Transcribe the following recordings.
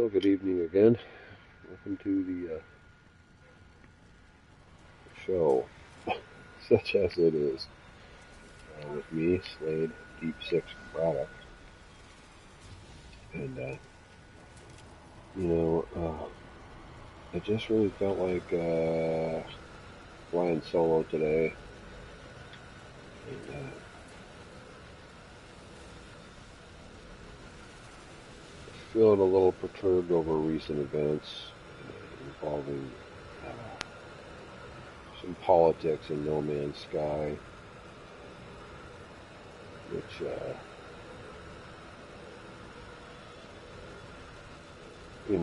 Well, good evening again. Welcome to the show, such as it is, with me, Slade Deep Six Product. And, I just really felt like flying solo today. And, feeling a little perturbed over recent events involving some politics in No Man's Sky, which I'm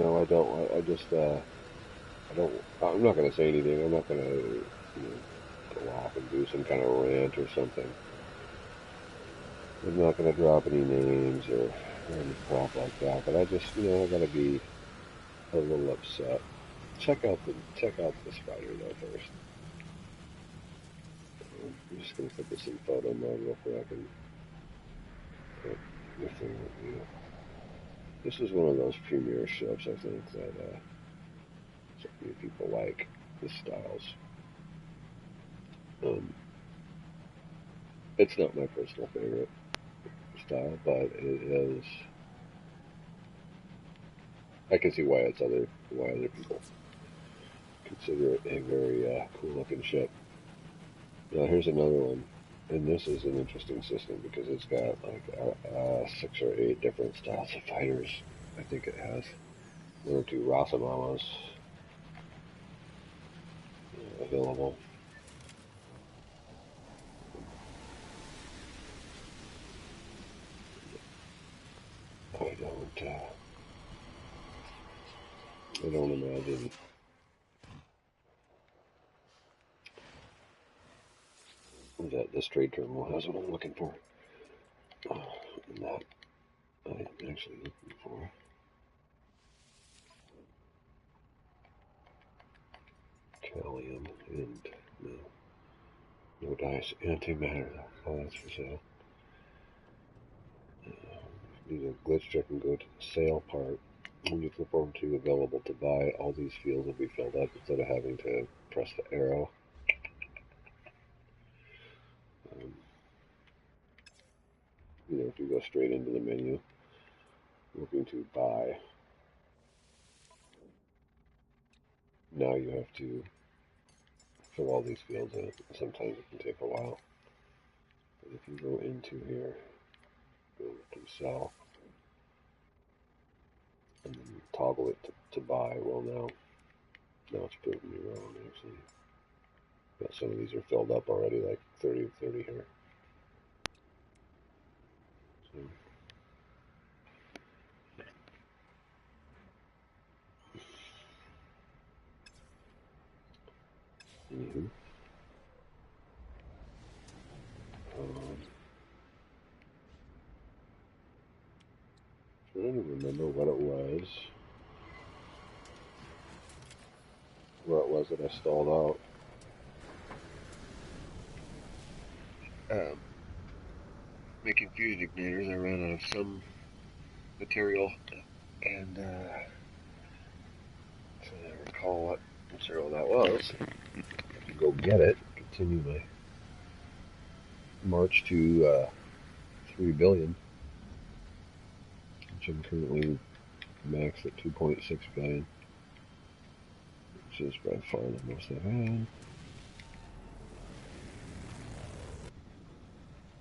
not going to say anything. I'm not going to, go off and do some kind of rant or something. I'm not going to drop any names or any crap like that. But I just, I got to be a little upset. Check out the spider though first. I'm just going to put this in photo mode real quick and if they this is one of those premiere ships, I think, that so many people like the styles. It's not my personal favorite style, but it is. I can see why other people consider it a very cool looking ship. Now here's another one, and this is an interesting system because it's got like 6 or 8 different styles of fighters. I think it has 1 or 2 Rosamamas available. I don't imagine that this trade terminal has what I'm looking for. And that I am actually looking for. Callium and no dice antimatter. Oh, that's for sale. These are glitch check and go to the sale part. When you flip over to available to buy, all these fields will be filled up instead of having to press the arrow. If you go straight into the menu, looking to buy, now you have to fill all these fields in. Sometimes it can take a while. But if you go into here, go to sell, and then toggle it to buy, well now it's proving me wrong actually. But some of these are filled up already, like 30 of 30 here. So, anywho. Trying to remember what it was that I stalled out. Making fusion ignitors, I ran out of some material, and trying to recall what material that was. I have to go get it. Continue my march to 3 billion, which I'm currently maxed at 2.6 billion, which is by far the most I've had.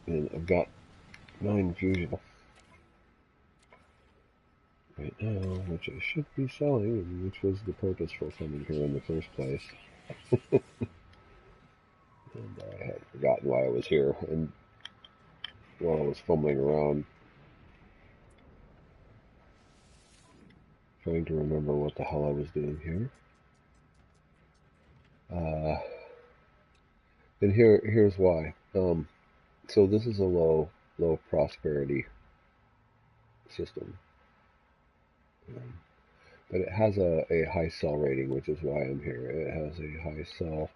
And I've got 9 fusion right now, which I should be selling, and which was the purpose for coming here in the first place. And I had forgotten why I was here, and while I was fumbling around trying to remember what the hell I was doing here. And here's why. So this is a low prosperity system, but it has a high sell rating, which is why I'm here. It has a high sell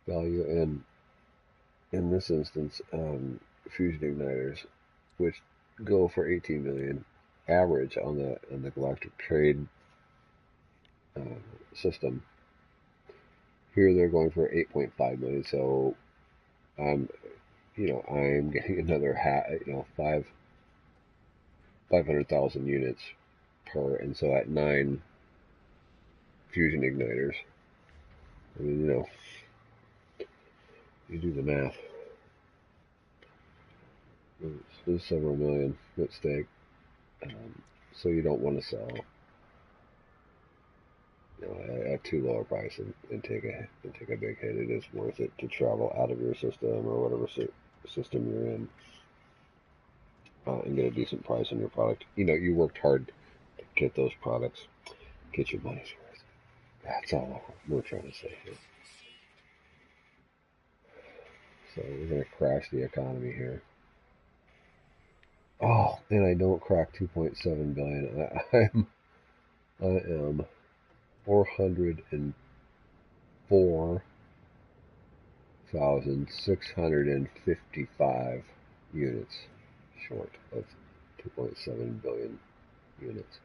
value, and in this instance, fusion igniters, which go for 18 million, average on the galactic trade system. Here they're going for 8.5 million. So I'm I'm getting another 500,000 units per, and so at 9 fusion igniters, I mean, you do the math. It's several million at stake. So you don't want to sell, at too low a price and take a big hit. It is worth it to travel out of your system or whatever system you're in, and get a decent price on your product. You worked hard to get those products. Get your money's worth. That's all we're trying to say here. So we're going to crash the economy here. Oh, and I don't crack 2.7 billion. I am 404,655 units short of 2.7 billion units.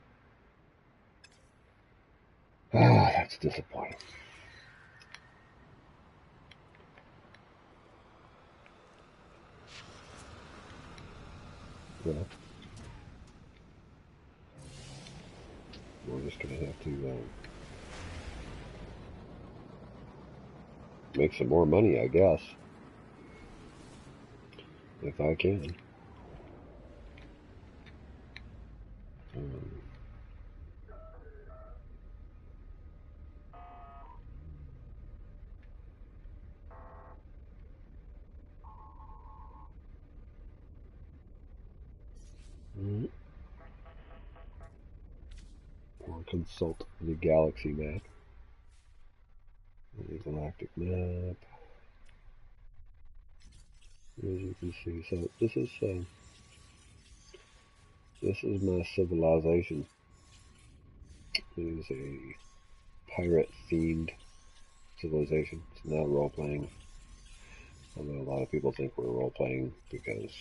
Ah, that's disappointing. Yeah. We're just going to have to make some more money, I guess, if I can. Or consult the galaxy map, the galactic map. As you can see, so this is my civilization. It is a pirate-themed civilization. It's not role-playing, although a lot of people think we're role-playing because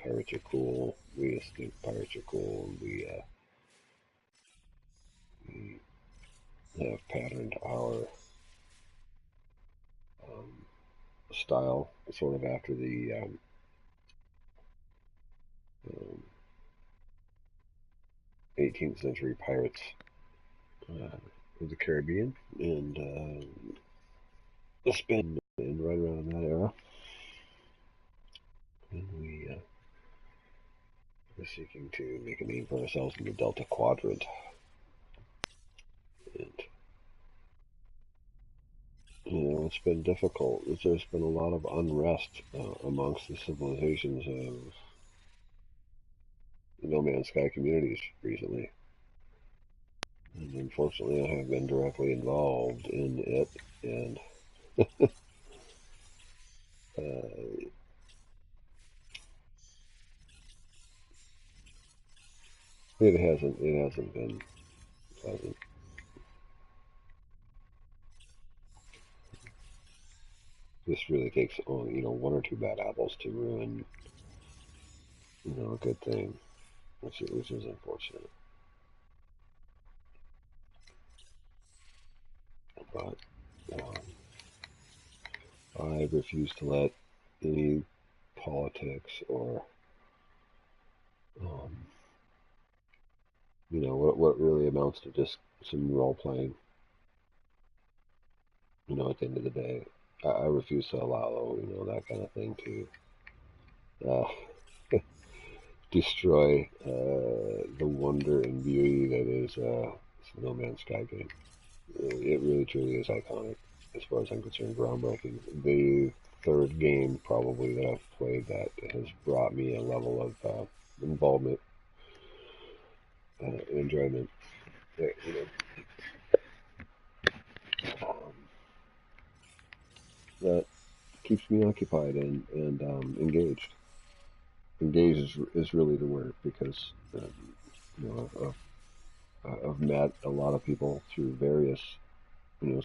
pirates are cool. We just think pirates are cool, and we have patterned our style sort of after the 18th century pirates of the Caribbean, and it's been right around that era. And we are seeking to make a name for ourselves in the Delta Quadrant. And it's been difficult. There's been a lot of unrest amongst the civilizations of the No Man's Sky communities recently. And unfortunately, I have been directly involved in it, and it hasn't been pleasant. This really takes only one or two bad apples to ruin a good thing, which is unfortunate. But I refuse to let any politics or what really amounts to just some role playing. At the end of the day, I refuse to allow that kind of thing to destroy the wonder and beauty that is the No Man's Sky game. It really truly is iconic as far as I'm concerned, groundbreaking. The third game probably that I've played that has brought me a level of involvement and enjoyment that that keeps me occupied and engaged. Engaged is really the word, because I've met a lot of people through various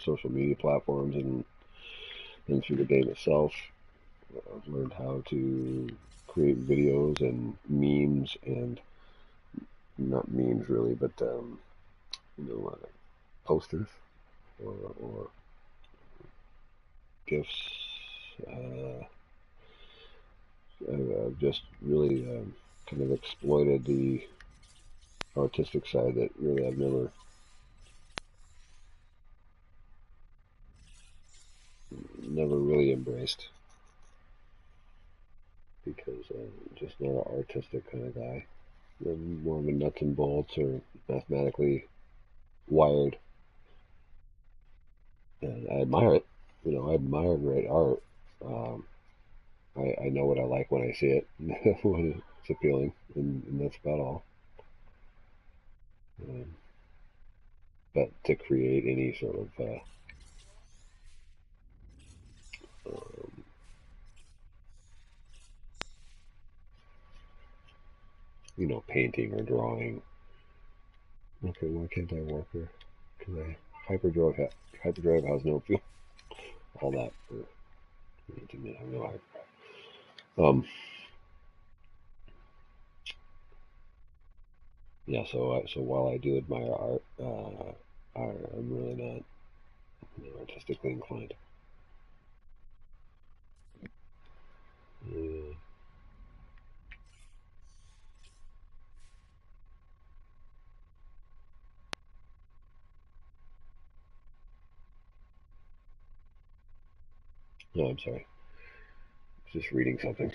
social media platforms and through the game itself. I've learned how to create videos and memes and not memes really, but you know, posters or gifts. I've just really kind of exploited the artistic side that really I've never really embraced because I'm just not an artistic kind of guy. I'm more of a nuts and bolts or mathematically wired, and I admire it. You know, I admire great art. Um, I know what I like when I see it, when it's appealing, and that's about all. Um, but to create any sort of um, you know, painting or drawing. Okay, why can't I work here? Because hyperdrive hyperdrive has no fuel. All that for I have no hyperdrive. Yeah. So while I do admire art, I'm really not, you know, artistically inclined. Uh, no, I'm sorry. Just reading something.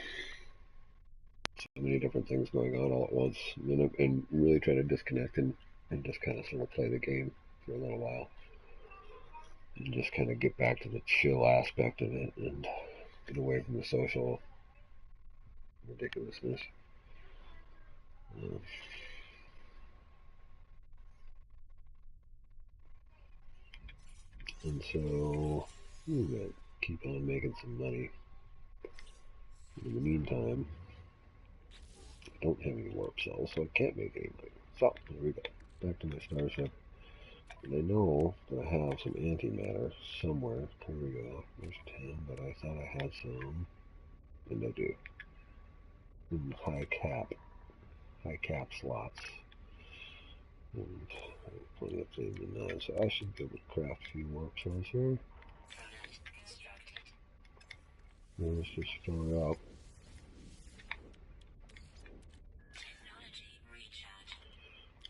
So many different things going on all at once, and really trying to disconnect and just kind of sort of play the game for a little while, and just kind of get back to the chill aspect of it and get away from the social ridiculousness. Uh, and so we're gonna keep on making some money. In the meantime, I don't have any warp cells, so I can't make any money. So there we go. Back to my starship. And I know that I have some antimatter somewhere. Here we go. There's 10, but I thought I had some. And I do. High cap slots. And I have plenty of things in that, so I should be able to craft a few warp cells here. And let's just fill it up.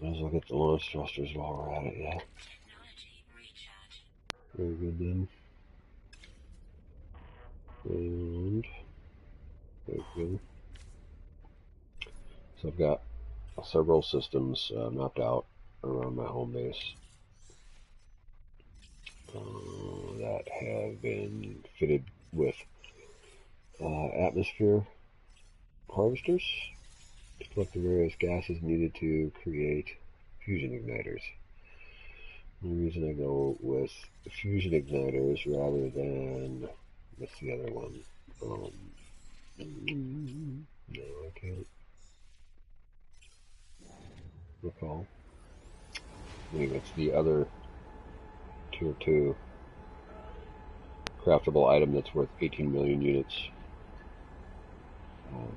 Let's look at the launch thrusters while we're at it, yeah. Very good then. And there we go. So I've got several systems mapped out around my home base that have been fitted with atmosphere harvesters to collect the various gases needed to create fusion igniters. The reason I go with fusion igniters rather than what's the other one? No, I can't recall. Anyway, it's the other tier 2 craftable item that's worth 18 million units. Um,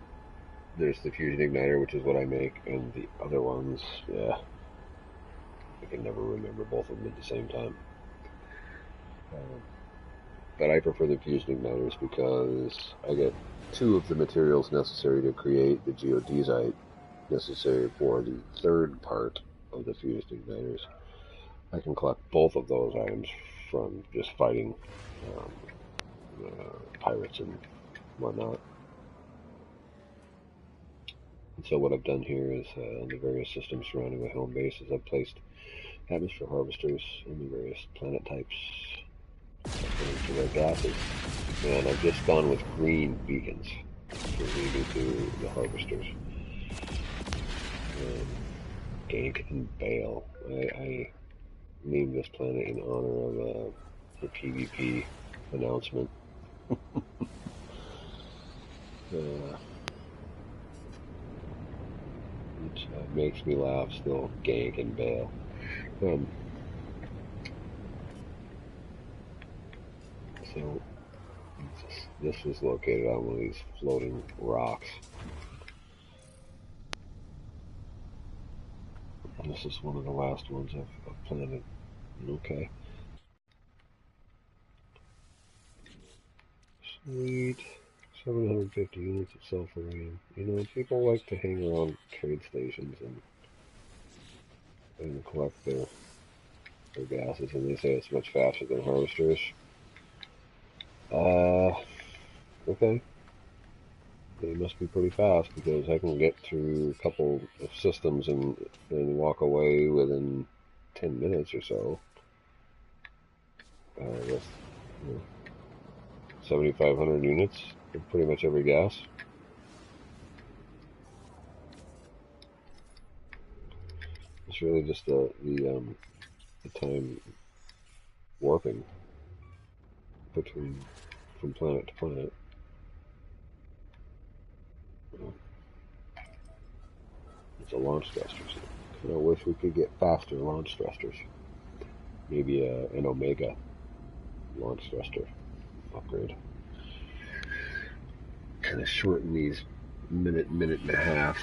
there's the fusion igniter, which is what I make, and the other ones, yeah, I can never remember both of them at the same time. But I prefer the fusion igniters because I get 2 of the materials necessary to create the geodesite necessary for the third part of the fusion igniters. I can collect both of those items from just fighting pirates and whatnot. And so what I've done here is on the various systems surrounding my home base is I've placed atmosphere harvesters in the various planet types according to their gases. And I've just gone with green beacons for leading to the harvesters. Gank and Bale. I named this planet in honor of the PvP announcement. Which makes me laugh still. Gank and Bale. So this was located on one of these floating rocks. And this is one of the last ones I've planted. Okay. Sweet. 750 units of sulfurium. You know, people like to hang around trade stations and collect their gases, and they say it's much faster than harvesters. Okay. They must be pretty fast because I can get through a couple of systems and walk away within 10 minutes or so. With 7,500 units of pretty much every gas. It's really just the time warping from planet to planet. It's a launch thruster. So I wish we could get faster launch thrusters. Maybe an Omega launch thruster upgrade. Kind of shorten these minute and a half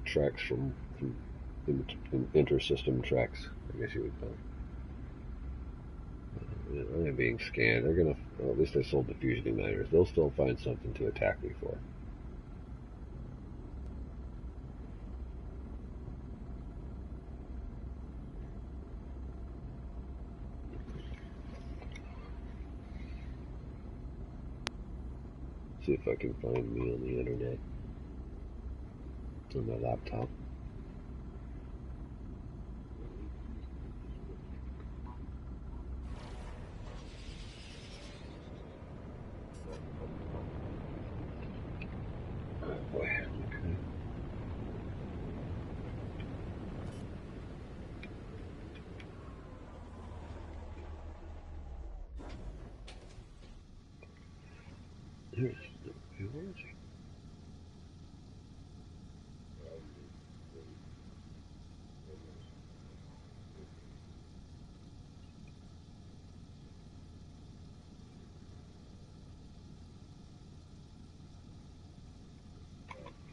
tracks from inter-system tracks, I guess you would call it. I'm being scanned. They're gonna, well, at least I sold the fusion igniters. They'll still find something to attack me for. See if I can find me on the internet. On my laptop. Oh boy, okay. Where is he?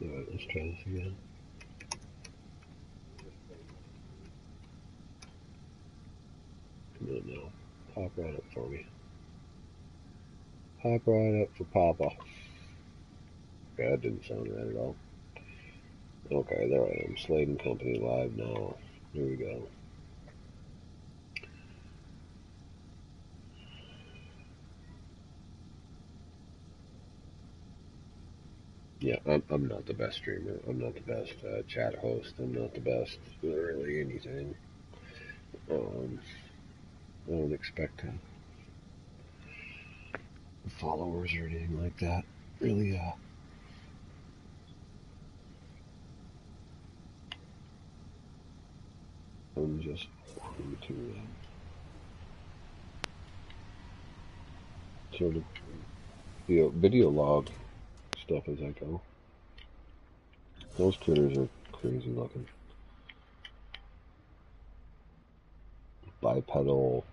Alright, let's try this again. Come on now. Pop right up for me. Pop right up for Papa. Okay, that didn't sound right at all. Okay, there I am. Slade Company live now. Here we go. Yeah, I'm not the best streamer. I'm not the best chat host. I'm not the best really anything. I don't expect followers or anything like that. Really, I'm just to sort of video log stuff as I go. Those critters are crazy looking. Bipedal.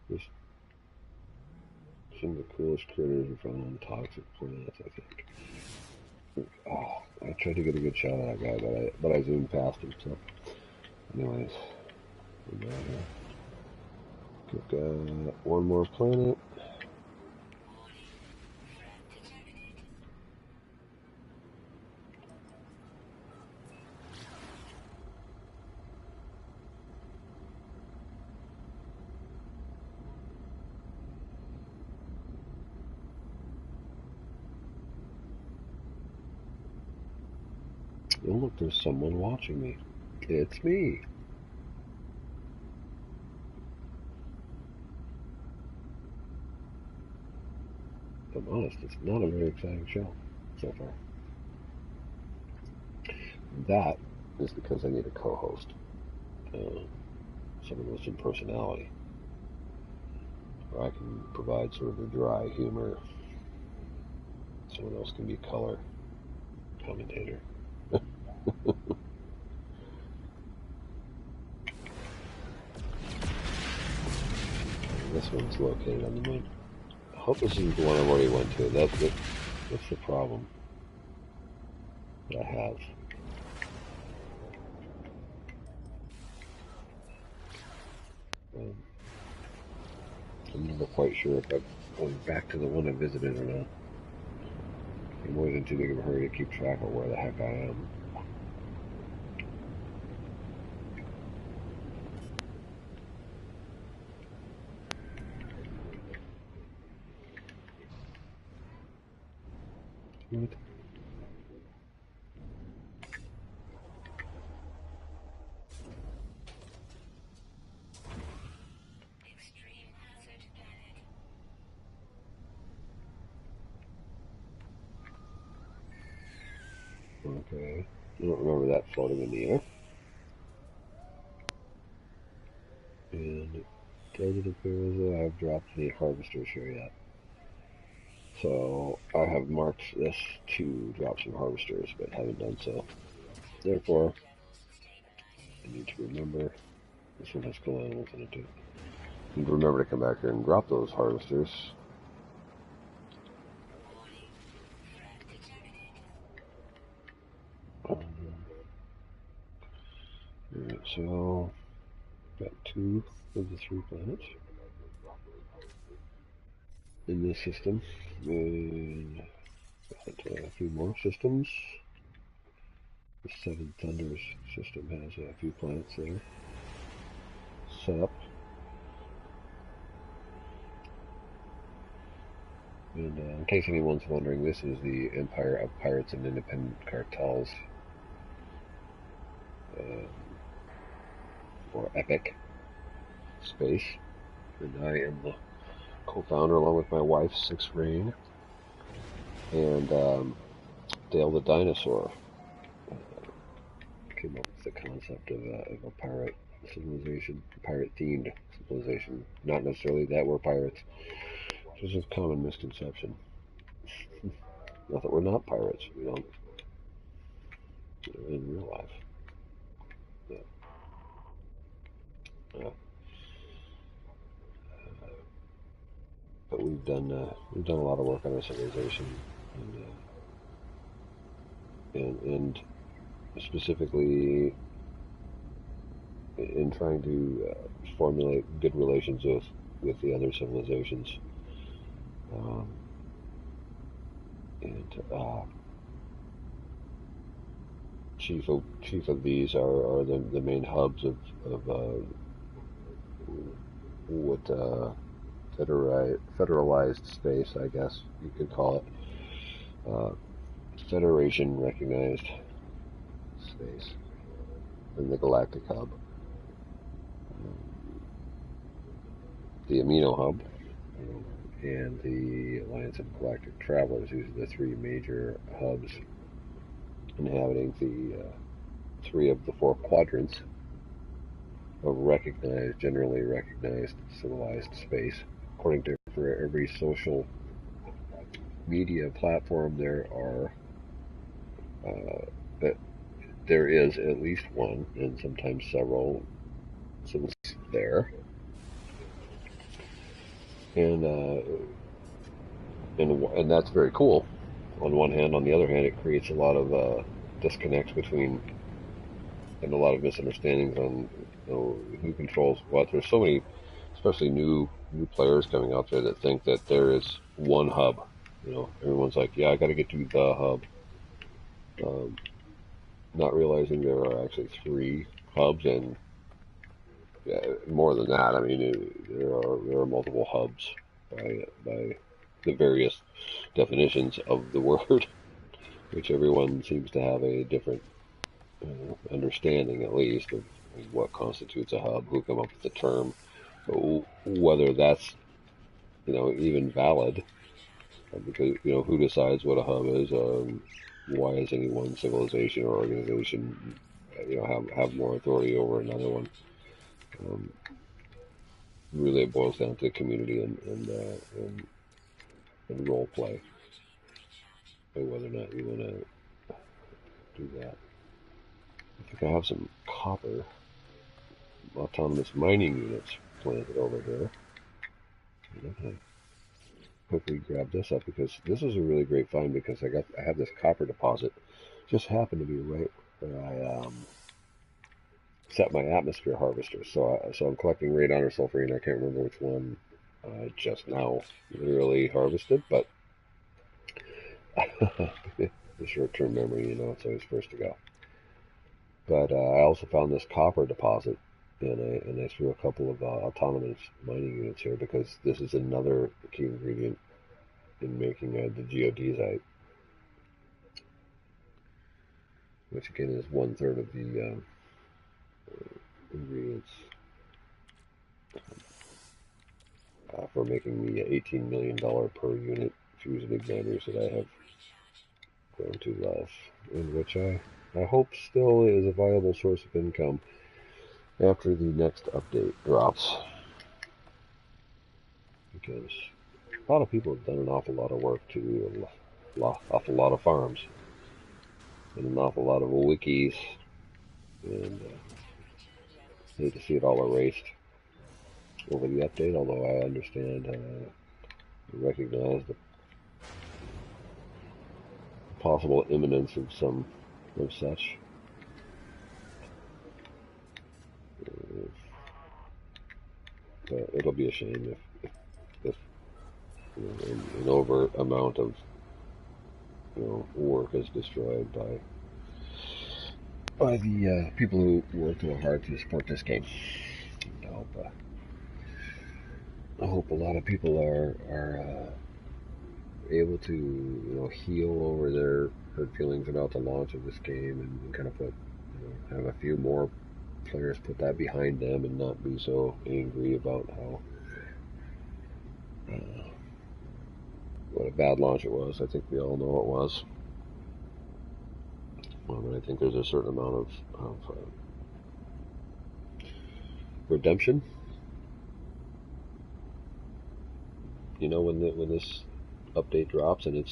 Just some of the coolest critters are found on toxic planets, I think. Oh, I tried to get a good shot at that guy, but I zoomed past him. So, anyways, we're down here. Got one more planet. Oh, look, there's someone watching me. It's me. If I'm honest, it's not a very exciting show so far. That is because I need a co-host. Someone with some personality. Or I can provide sort of the dry humor. Someone else can be color commentator. This one's located on the moon. hope this isn't the one I've already went to. That's the problem that I have. I'm never quite sure if I'm going back to the one I visited or not. I'm always in too big of a hurry to keep track of where the heck I am. What? Okay. I don't remember that floating in the air. And it doesn't appear as though I've dropped any harvesters here yet. So I have marked this to drop some harvesters, but haven't done so. Therefore, I need to remember this one has cool animals in it too. I need to remember to come back here and drop those harvesters. Alright, so got 2 of the 3 planets in this system, and got a few more systems. The 7 Thunders system has a few planets there set up. And in case anyone's wondering, this is the Empire of Pirates and Independent Cartels, or EPIC space. And I am the co-founder, along with my wife, Six Rain, and Dale the Dinosaur. Came up with the concept of a pirate civilization, pirate-themed civilization. Not necessarily that we're pirates, which is a common misconception. Not that we're not pirates, we don't in real life. Yeah. But we've done a lot of work on our civilization, and specifically in trying to formulate good relations with the other civilizations. Chief of these are the main hubs of what federalized space, I guess you could call it, Federation recognized space, and the Galactic Hub, the Amino Hub, and the Alliance of Galactic Travelers. These are the 3 major hubs inhabiting the 3 of the 4 quadrants of generally recognized civilized space. According to for every social media platform, there is at least one, and sometimes several, civilizations there, and that's very cool. On one hand, on the other hand, it creates a lot of disconnects between, and a lot of misunderstandings on who controls what. There's so many, especially new players coming out there that think that there is one hub. Everyone's like, yeah, I got to get to the hub, not realizing there are actually 3 hubs, and more than that. I mean, there are multiple hubs by the various definitions of the word, which everyone seems to have a different understanding, at least, of what constitutes a hub, who come up with the term, whether that's even valid, because who decides what a hub is. Why does any one civilization or organization have more authority over another one? Really, it boils down to community and role play, and whether or not you want to do that. I think I have some copper autonomous mining units planted over here. quickly grab this up because this is a really great find because I have this copper deposit. Just happened to be right where I set my atmosphere harvester. So I'm collecting radon or sulfurine. I can't remember which one I just now literally harvested, but the short-term memory, it's always first to go. But I also found this copper deposit, and I threw a couple of autonomous mining units here because this is another key ingredient in making the geodesite, which again is 1/3 of the ingredients for making the $18 million per unit fusion igniters that I have grown to love, and which I hope still is a viable source of income after the next update drops. Because a lot of people have done an awful lot of work to awful lot of farms and an awful lot of wikis, and I hate to see it all erased over the update, although I understand and recognize the possible imminence of some of such. But it'll be a shame if an over amount of work is destroyed by the people who worked real hard to support this game. I hope a lot of people are able to heal over their hurt feelings about the launch of this game and kind of put have a few more players put that behind them and not be so angry about how what a bad launch it was. I think we all know it was. And I think there's a certain amount of redemption. When this update drops and it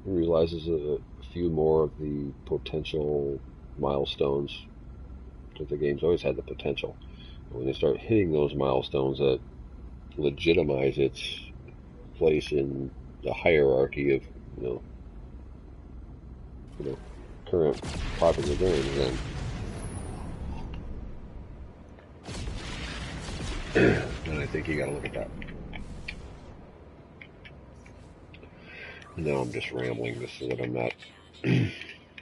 realizes a few more of the potential milestones, because the game's always had the potential. When they start hitting those milestones that legitimize its place in the hierarchy of current popular games, then I think you got to look at that. Now I'm just rambling just so that I'm not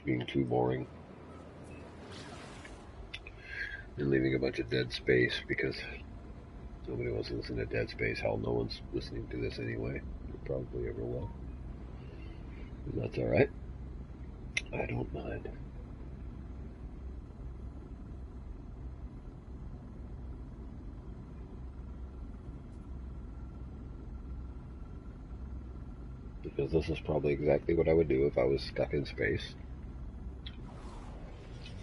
being too boring and leaving a bunch of dead space because nobody wants to listen to Dead Space. Hell, no one's listening to this anyway. You probably ever will. And that's alright. I don't mind. Because this is probably exactly what I would do if I was stuck in space.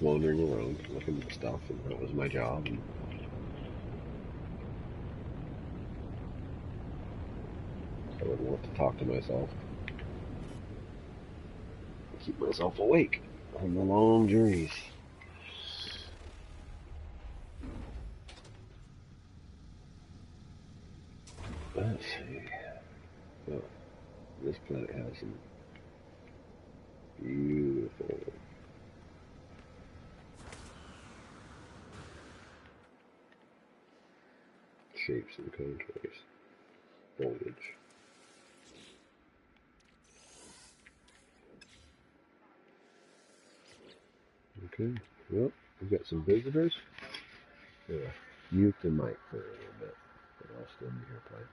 Wandering around, looking at stuff, and that was my job. And I would want to talk to myself. Keep myself awake on the long journeys. Let's see. Well, this planet has some beautiful shapes and contours. Foliage. Okay, well, we've got some visitors. Yeah, mute the mic for a little bit, but I'll still be here playing.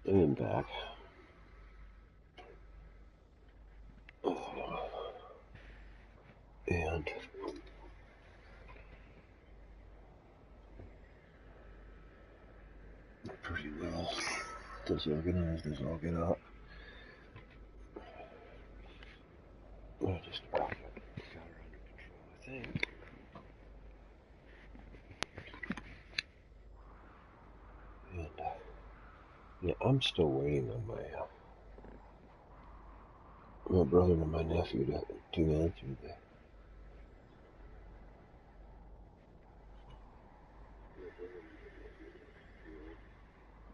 And back. And pretty well disorganized as all get up. I just got her under control, I think. And yeah, I'm still waiting on my brother and my nephew to answer the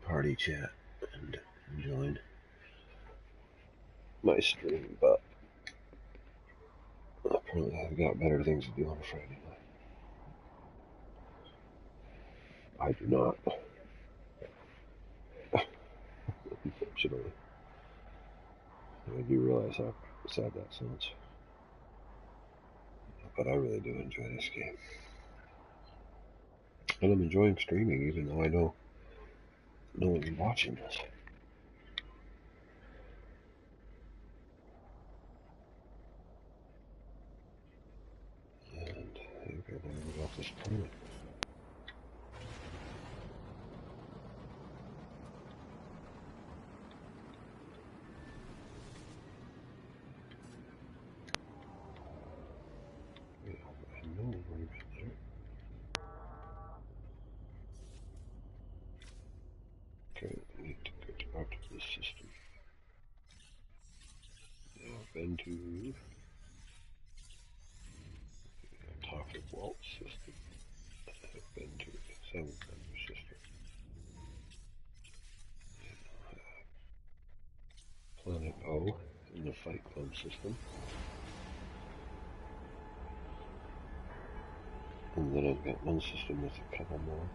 party chat and join my stream, but apparently I've got better things to do on a Friday night. I do not, unfortunately. I do realize how sad that sounds, but I really do enjoy this game. And I'm enjoying streaming, even though I know no one's watching this. And I think I never get off this planet. Yeah, I know we've been there. Okay, I need to go back to this system. Now I've been to the Toxic Waltz system. I've been to the 7-member system. Planet O in the Fight Club system. And then I've got one system with a couple more.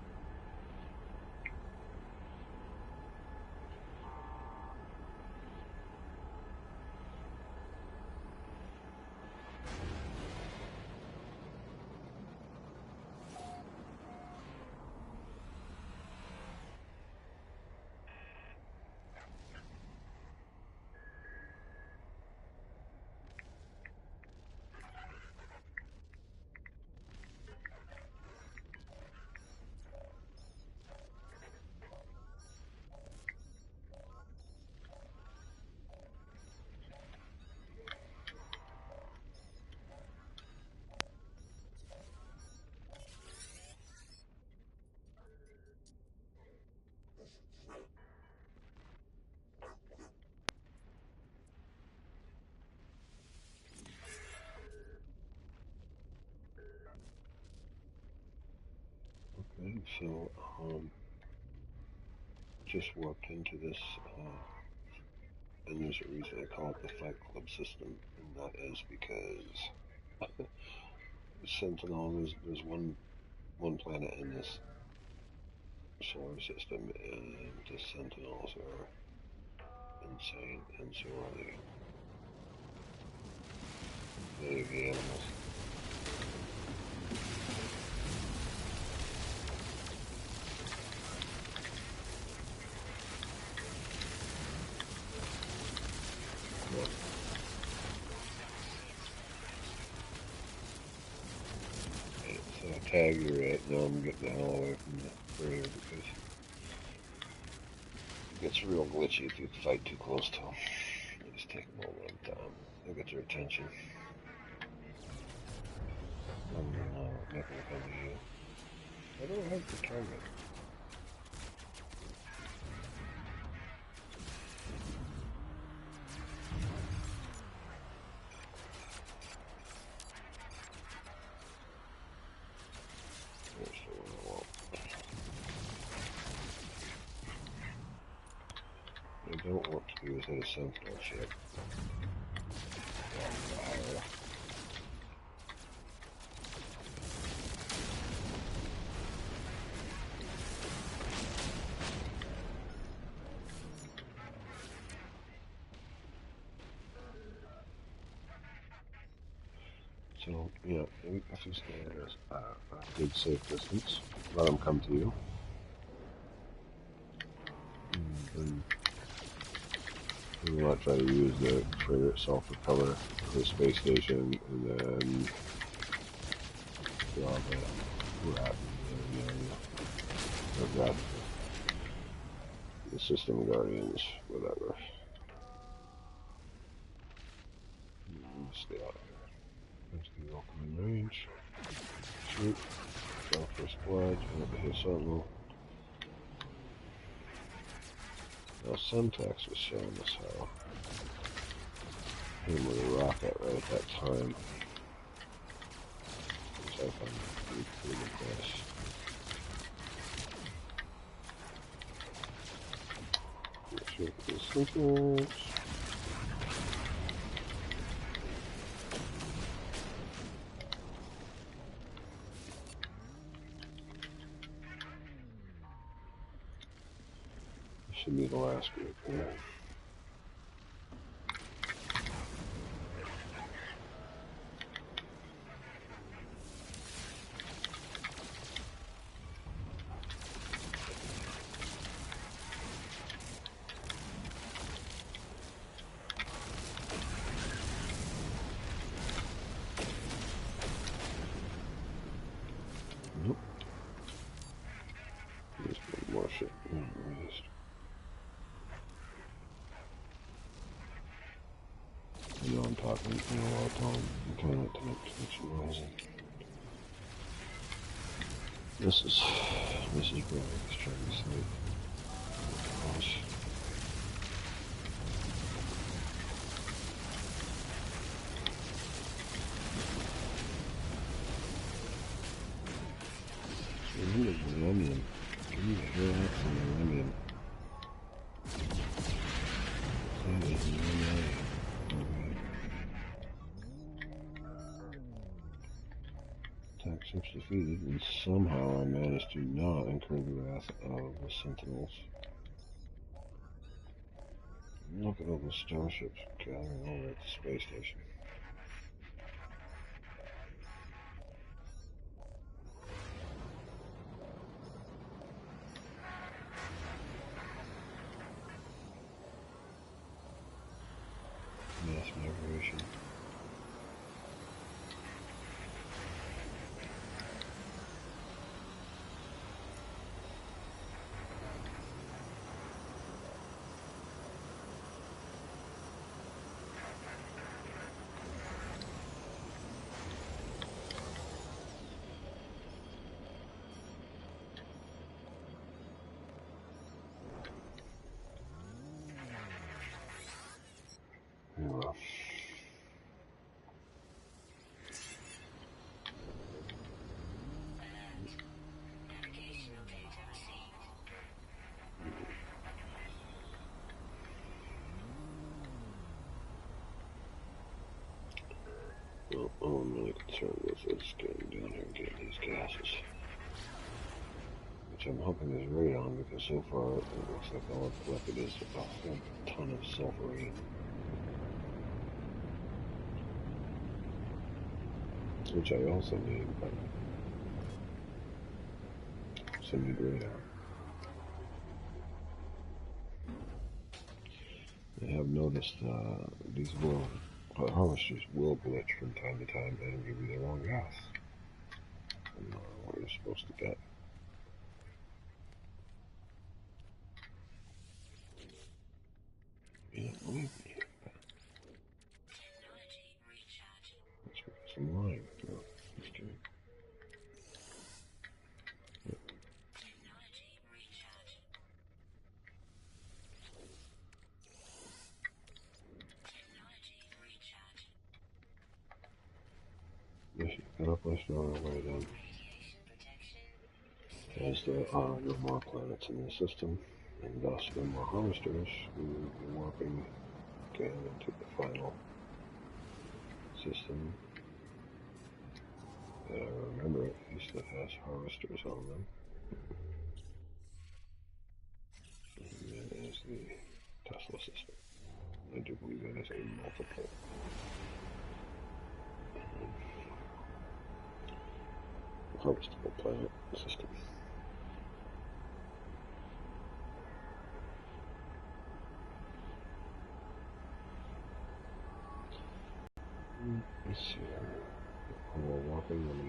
Okay, so just warped into this, and there's a reason I call it the Fight Club system, and that is because Sentinel, there's one planet in this solar system, and the Sentinels are insane, and so are the animals. Right, so I tag you right now. I'm getting the hell away from the barrier because it gets real glitchy if you fight too close to them. You just take them all one time. They'll get your attention. I'm not gonna come to you. I don't have the target. There's the one I want. What I don't want to do is hit a Sentinel ship. Fire. So, yeah, if you stay at a good safe distance, let them come to you. And then We want to try to use the freighter itself to cover the space station, and then draw the rat in the area. Or rat, the system guardians, whatever. Stay out here. That's the opening range. Shoot. Go for squad. Hit Sentinel. Now, Semtex was showing us how him with a rocket right at that time, which I found pretty impressive. Shoot the sequence. Should be the last group here. Nope. There's more shit. I know I'm talking a lot of time. I'm trying not to make too much noise. This is where I was trying to sleep. Gosh. Give me the millennium. Give me the hell out from the millennium. That is no way. Attack ships defeated, and somehow I managed to not incur the wrath of the Sentinels. Look at all those starships gathering over at the space station. Mass migration. Well, all I'm really concerned with is getting down here and getting these gases. Which I'm hoping is radon, because so far it looks like all I've collected is a whole ton of sulfurine. Which I also need, but some need radon. I have noticed these harvesters will glitch from time to time and give you the wrong gas from what you're supposed to get. You don't believe me, but let's get some lime. No, just kidding. Yep. Mission accomplished on our way then. As there are no more planets in the system, and thus no more harvesters, we will be warping again into the final system that I remember at least that has harvesters on them. And that is the Tesla system. I do believe that is a multiple. Harvestable planet system. Let's see. When we're walking, I'm going to